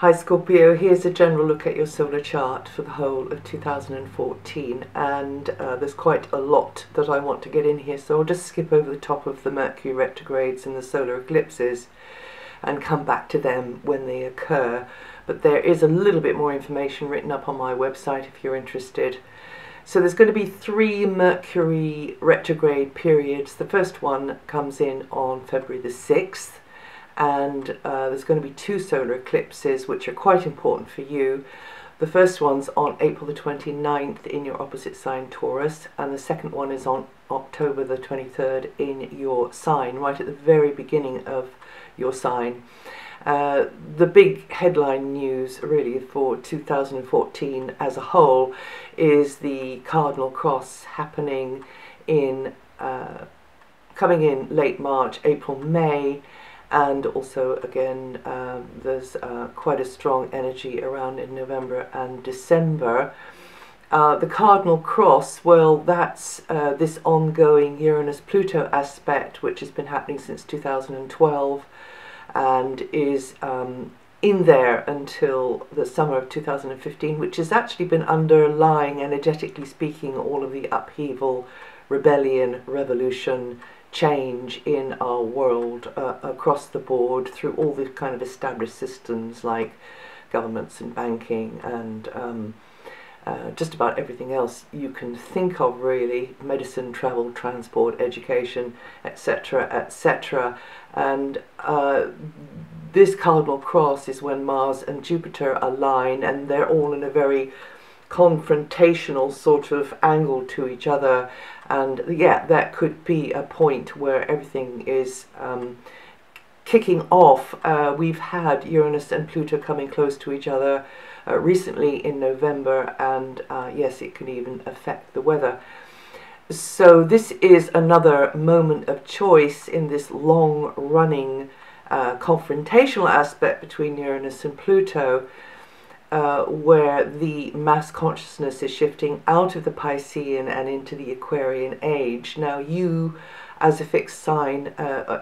Hi Scorpio, here's a general look at your solar chart for the whole of 2014, and there's quite a lot that I want to get in here, so I'll just skip over the top of the Mercury retrogrades and the solar eclipses and come back to them when they occur. But there is a little bit more information written up on my website if you're interested. So there's going to be 3 Mercury retrograde periods. The first one comes in on February the 6th. And there's going to be 2 solar eclipses which are quite important for you. The first one's on April the 29th in your opposite sign Taurus, and the second one is on October the 23rd in your sign, right at the very beginning of your sign. The big headline news really for 2014 as a whole is the cardinal cross happening in coming in late March, April, May. And also again there's quite a strong energy around in November and December. The cardinal cross, well, that's this ongoing Uranus-Pluto aspect which has been happening since 2012 and is in there until the summer of 2015, which has actually been underlying, energetically speaking, all of the upheaval, rebellion, revolution, change in our world across the board through all the kind of established systems like governments and banking and just about everything else you can think of, really: medicine, travel, transport, education, etc., etc. And this cardinal cross is when Mars and Jupiter align, and they're all in a very confrontational sort of angle to each other. And yeah, that could be a point where everything is kicking off. We've had Uranus and Pluto coming close to each other recently in November, and yes, it can even affect the weather. So this is another moment of choice in this long-running confrontational aspect between Uranus and Pluto, where the mass consciousness is shifting out of the Piscean and into the Aquarian age. Now you, as a fixed sign,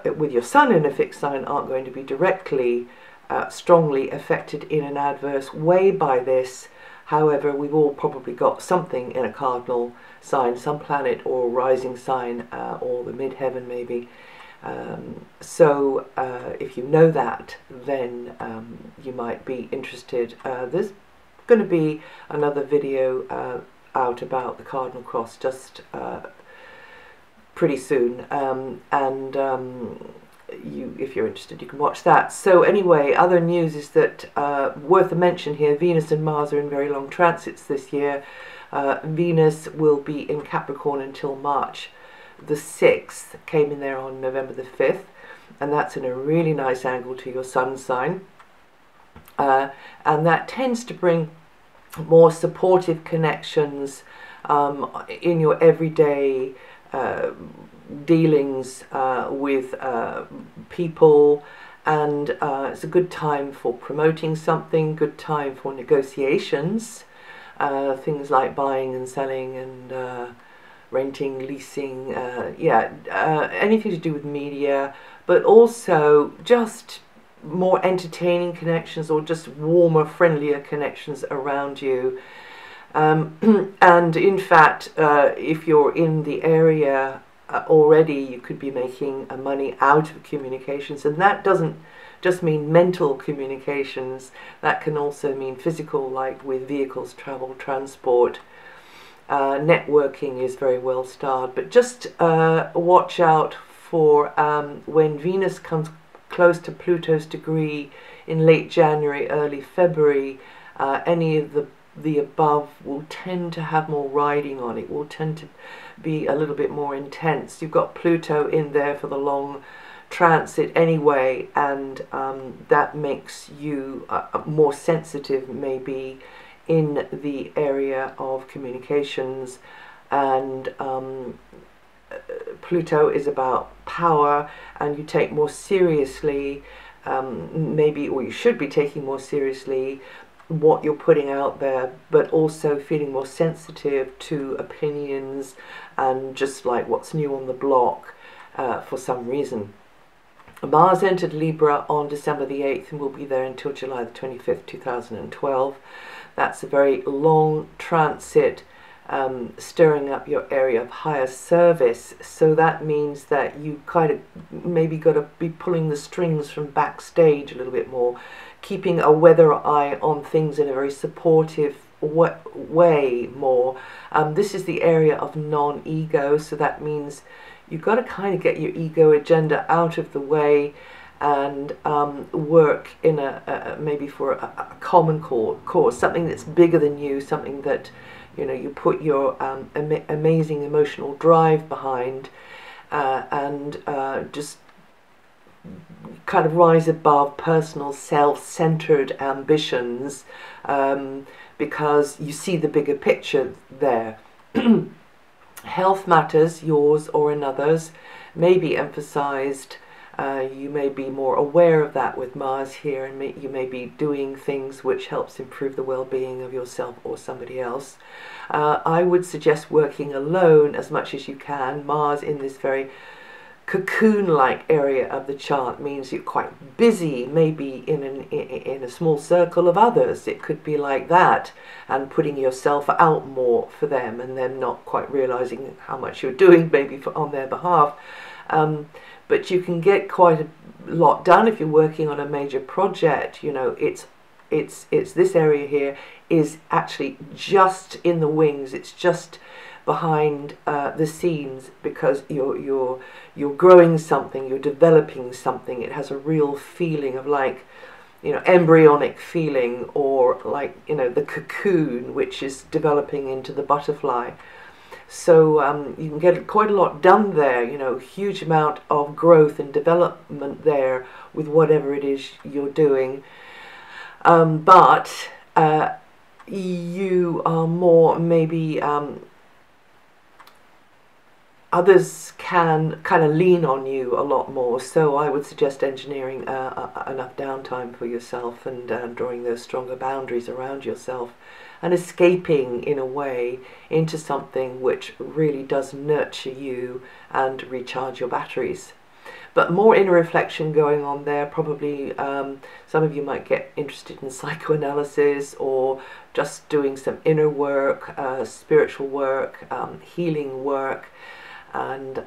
with your sun in a fixed sign, aren't going to be directly strongly affected in an adverse way by this. However, we've all probably got something in a cardinal sign, some planet or rising sign, or the midheaven maybe. So if you know that, then you might be interested. There's going to be another video out about the cardinal cross just pretty soon, if you're interested, you can watch that. So anyway, other news is that worth a mention here: Venus and Mars are in very long transits this year. Venus will be in Capricorn until March the 6th, came in there on November the 5th, and that's in a really nice angle to your sun sign, and that tends to bring more supportive connections in your everyday dealings with people, and it's a good time for promoting something, good time for negotiations, things like buying and selling and renting, leasing, anything to do with media, but also just more entertaining connections or just warmer, friendlier connections around you. And in fact, if you're in the area already, you could be making money out of communications, and that doesn't just mean mental communications, that can also mean physical, like with vehicles, travel, transport. Networking is very well starred, but just watch out for when Venus comes close to Pluto's degree in late January, early February. Any of the above will tend to have more riding on it, will tend to be a little bit more intense. You've got Pluto in there for the long transit anyway, and that makes you more sensitive maybe in the area of communications. And Pluto is about power, and you take more seriously, maybe, or you should be taking more seriously what you're putting out there, but also feeling more sensitive to opinions and just like what's new on the block for some reason. Mars entered Libra on December the 8th and will be there until July the 25th, 2012. That's a very long transit, stirring up your area of higher service. So that means that you kind of maybe got to be pulling the strings from backstage a little bit more, keeping a weather eye on things in a very supportive way more. This is the area of non-ego, so that means you've got to kind of get your ego agenda out of the way and work in maybe for a common cause, something that's bigger than you, something that you put your amazing emotional drive behind, and just kind of rise above personal self-centered ambitions, because you see the bigger picture there. Health matters, yours or another's, may be emphasized. You may be more aware of that with Mars here, and you may be doing things which helps improve the well-being of yourself or somebody else. I would suggest working alone as much as you can. Mars in this very cocoon-like area of the chart means you're quite busy, maybe in a small circle of others. It could be like that, and putting yourself out more for them, and them not quite realizing how much you're doing maybe on their behalf. But you can get quite a lot done if you're working on a major project. It's this area here is actually just in the wings. It's just behind the scenes, because you're growing something, you're developing something. It has a real feeling of like, embryonic feeling, or like, the cocoon which is developing into the butterfly. So you can get quite a lot done there, huge amount of growth and development there with whatever it is you're doing. But you are more maybe others can kind of lean on you a lot more, so I would suggest engineering enough downtime for yourself, and drawing those stronger boundaries around yourself, and escaping in a way into something which really does nurture you and recharge your batteries. But more inner reflection going on there. Probably some of you might get interested in psychoanalysis, or just doing some inner work, spiritual work, healing work. And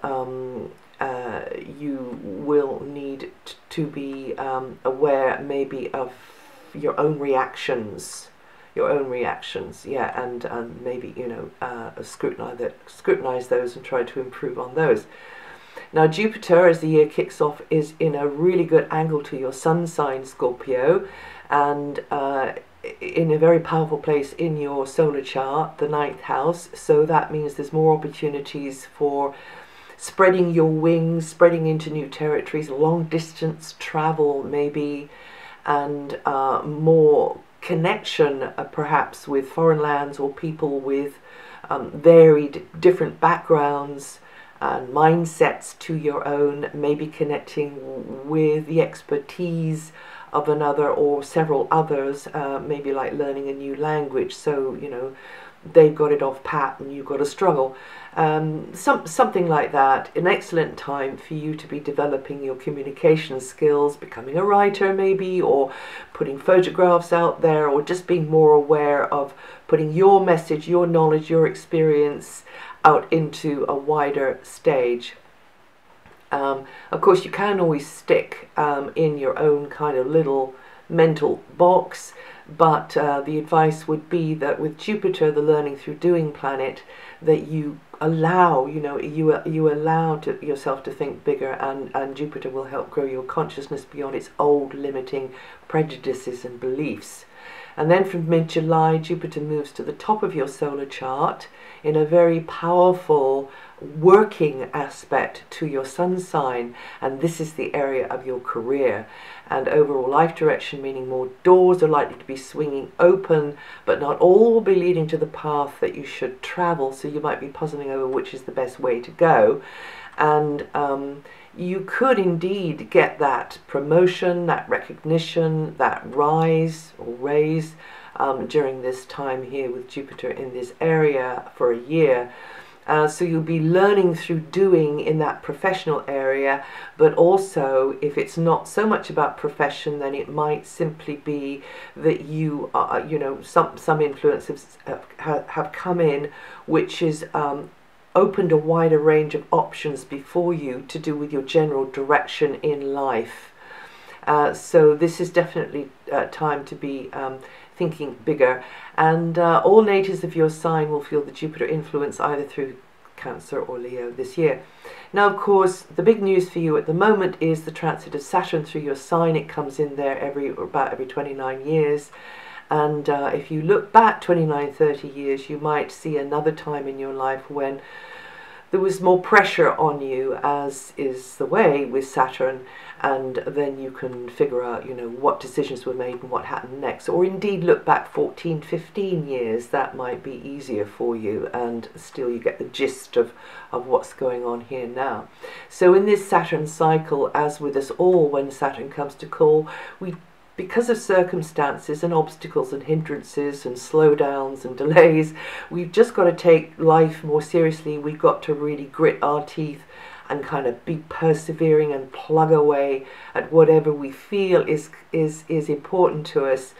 you will need to be aware maybe of your own reactions, yeah, and maybe scrutinize those and try to improve on those. Now Jupiter, as the year kicks off, is in a really good angle to your sun sign, Scorpio, and in a very powerful place in your solar chart, the 9th house. So that means there's more opportunities for spreading your wings, spreading into new territories, long distance travel maybe, and more connection perhaps with foreign lands or people with varied different backgrounds and mindsets to your own, maybe connecting with the expertise of another or several others, maybe like learning a new language. So they've got it off pat and you've got to struggle. Something like that. An excellent time for you to be developing your communication skills, becoming a writer maybe, or putting photographs out there, or just being more aware of putting your message, your knowledge, your experience out into a wider stage. Of course, you can always stick in your own kind of little mental box, but the advice would be that with Jupiter, the learning through doing planet, that you allow, you allow yourself to think bigger, and Jupiter will help grow your consciousness beyond its old limiting prejudices and beliefs. And then from mid-July, Jupiter moves to the top of your solar chart in a very powerful working aspect to your sun sign, and this is the area of your career and overall life direction, meaning more doors are likely to be swinging open, but not all will be leading to the path that you should travel, so you might be puzzling over which is the best way to go. And you could indeed get that promotion, that recognition, that rise or raise during this time here with Jupiter in this area for a year. So you'll be learning through doing in that professional area, but also if it's not so much about profession, then it might simply be that you are, you know, some influences have come in, which is opened a wider range of options before you to do with your general direction in life. So this is definitely time to be thinking bigger, and all natives of your sign will feel the Jupiter influence either through Cancer or Leo this year. Now, of course, the big news for you at the moment is the transit of Saturn through your sign. It comes in there about every 29 years. And if you look back 29-30 years, you might see another time in your life when there was more pressure on you, as is the way with Saturn, and then you can figure out, you know, what decisions were made and what happened next. Or indeed look back 14-15 years, that might be easier for you, and still you get the gist of what's going on here now. So in this Saturn cycle, as with us all when Saturn comes to call, because of circumstances and obstacles and hindrances and slowdowns and delays, we've just got to take life more seriously. We've got to really grit our teeth and kind of be persevering and plug away at whatever we feel is important to us.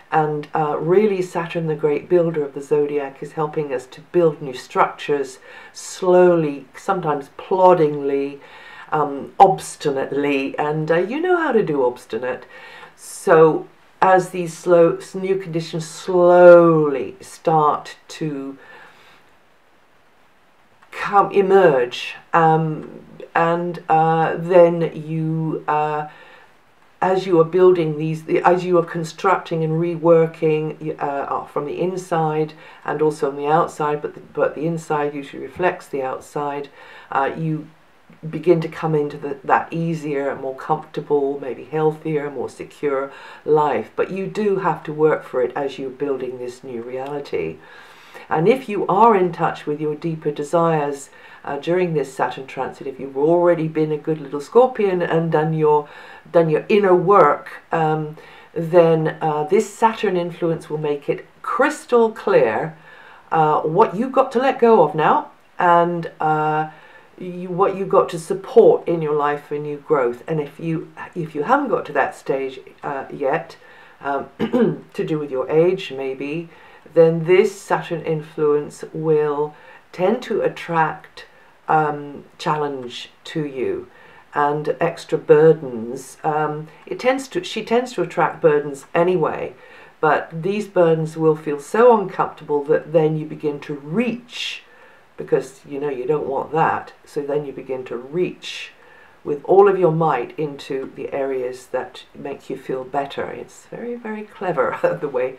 And really Saturn, the great builder of the zodiac, is helping us to build new structures slowly, sometimes ploddingly, obstinately, and you know how to do obstinate. So as these new conditions slowly start to emerge, and then you, as you are building these, as you are constructing and reworking from the inside and also on the outside, but the inside usually reflects the outside, you begin to come into that easier, more comfortable, maybe healthier, more secure life. But you do have to work for it as you're building this new reality. And if you are in touch with your deeper desires during this Saturn transit, if you've already been a good little Scorpion and done your inner work, then this Saturn influence will make it crystal clear what you've got to let go of now, and what you've got to support in your life for new growth. And if you haven't got to that stage yet, to do with your age maybe, then this Saturn influence will tend to attract challenge to you and extra burdens. She tends to attract burdens anyway, but these burdens will feel so uncomfortable that then you begin to reach, because you know you don't want that. So then you begin to reach with all of your might into the areas that make you feel better. It's very, very clever the way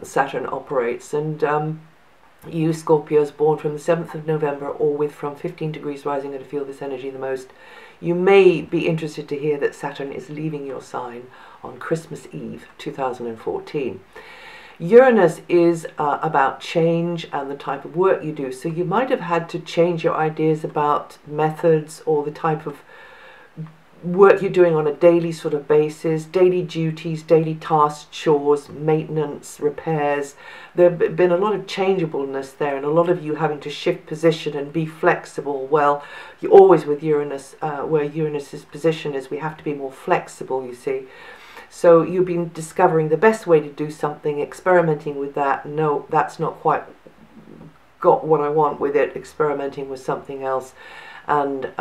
Saturn operates. And you Scorpios born from the 7th of November or with from 15 degrees rising and to feel this energy the most, you may be interested to hear that Saturn is leaving your sign on Christmas Eve 2014. Uranus is about change and the type of work you do. So you might have had to change your ideas about methods or the type of work you're doing on a daily sort of basis, daily duties, daily tasks, chores, maintenance, repairs. There have been a lot of changeableness there, and a lot of you having to shift position and be flexible. Well, you're always with Uranus, where Uranus's position is we have to be more flexible, you see. So you've been discovering the best way to do something, experimenting with that. No, that's not quite got what I want with it, experimenting with something else. And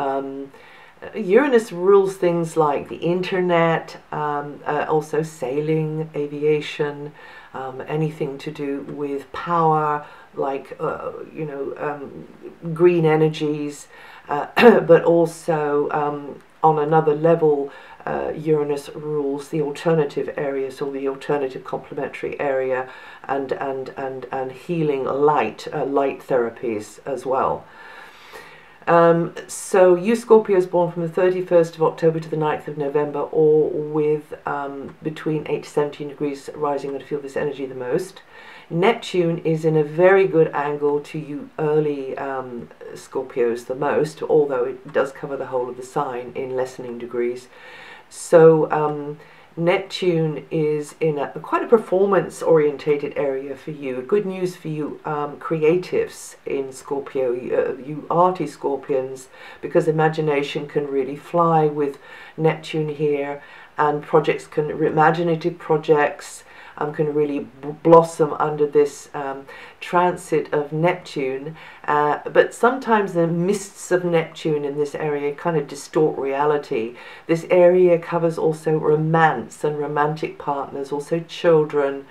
Uranus rules things like the internet, also sailing, aviation, anything to do with power, like green energies, but also on another level, Uranus rules the alternative areas, or the alternative complementary area, and healing light therapies as well. So you Scorpios born from the 31st of October to the 9th of November, or with between 8 to 17 degrees rising and feel this energy the most. Neptune is in a very good angle to you early Scorpios the most, although it does cover the whole of the sign in lessening degrees. So Neptune is in quite a performance-orientated area for you. Good news for you creatives in Scorpio, you arty Scorpions, because imagination can really fly with Neptune here, and imaginative projects can really blossom under this transit of Neptune. But sometimes the mists of Neptune in this area kind of distort reality. This area covers also romance and romantic partners, also children.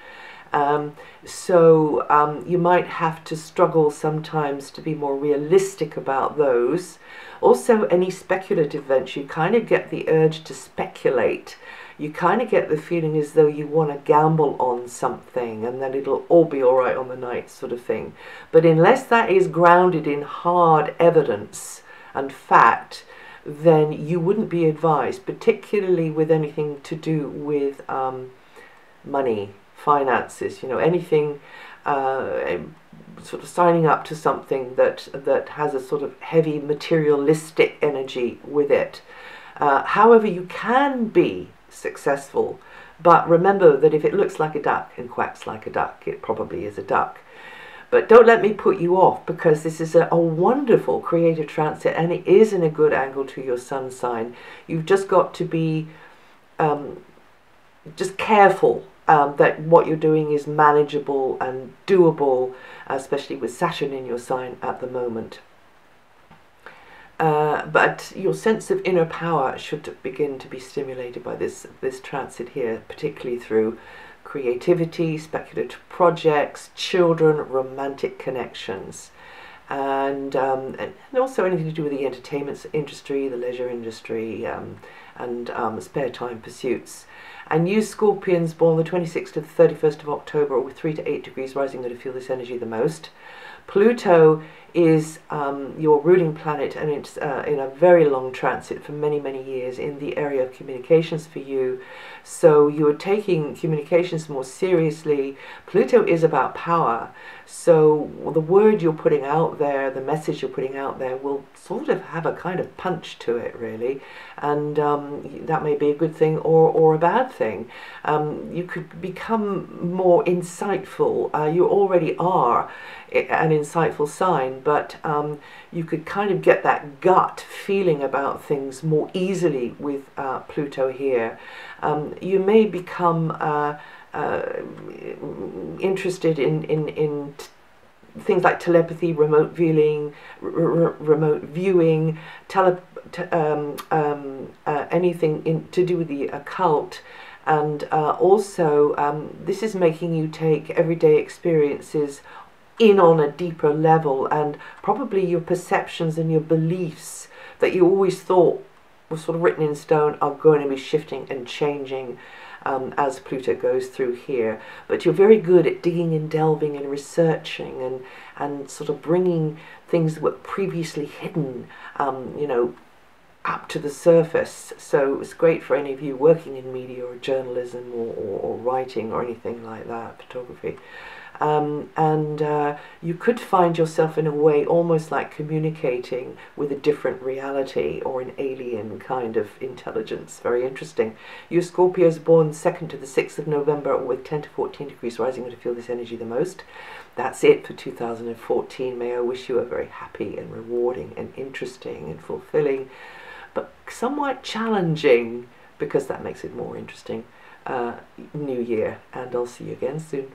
So you might have to struggle sometimes to be more realistic about those. Also, any speculative venture, you kind of get the urge to speculate. You kind of get the feeling as though you want to gamble on something and then it'll all be all right on the night, sort of thing. But unless that is grounded in hard evidence and fact, then you wouldn't be advised, particularly with anything to do with money, finances, anything sort of signing up to something that has a sort of heavy materialistic energy with it. However, you can be successful, but remember that if it looks like a duck and quacks like a duck, it probably is a duck. But don't let me put you off, because this is a wonderful creative transit, and it is in a good angle to your sun sign. You've just got to be just careful that what you're doing is manageable and doable, especially with Saturn in your sign at the moment. But your sense of inner power should begin to be stimulated by this transit here, particularly through creativity, speculative projects, children, romantic connections, and also anything to do with the entertainment industry, the leisure industry, and spare time pursuits. And you Scorpions born the 26th to the 31st of October, with 3 to 8 degrees rising, are going to feel this energy the most. Pluto is your ruling planet, and it's in a very long transit for many, many years in the area of communications for you. So you are taking communications more seriously. Pluto is about power. So the word you're putting out there, the message you're putting out there, will sort of have a kind of punch to it, really. And that may be a good thing or a bad thing. You could become more insightful. You already are an insightful sign, but you could kind of get that gut feeling about things more easily with Pluto here. You may become interested in things like telepathy, remote viewing, anything to do with the occult. And also this is making you take everyday experiences in on a deeper level, and probably your perceptions and your beliefs that you always thought were sort of written in stone are going to be shifting and changing as Pluto goes through here. But you're very good at digging and delving and researching and sort of bringing things that were previously hidden, up to the surface. So it's great for any of you working in media or journalism or writing or anything like that, photography. You could find yourself in a way almost like communicating with a different reality or an alien kind of intelligence. Very interesting. You Scorpios born 2nd to the 6th of November with 10 to 14 degrees rising, to feel this energy the most. That's it for 2014. May I wish you a very happy and rewarding and interesting and fulfilling, but somewhat challenging, because that makes it more interesting, new year. And I'll see you again soon.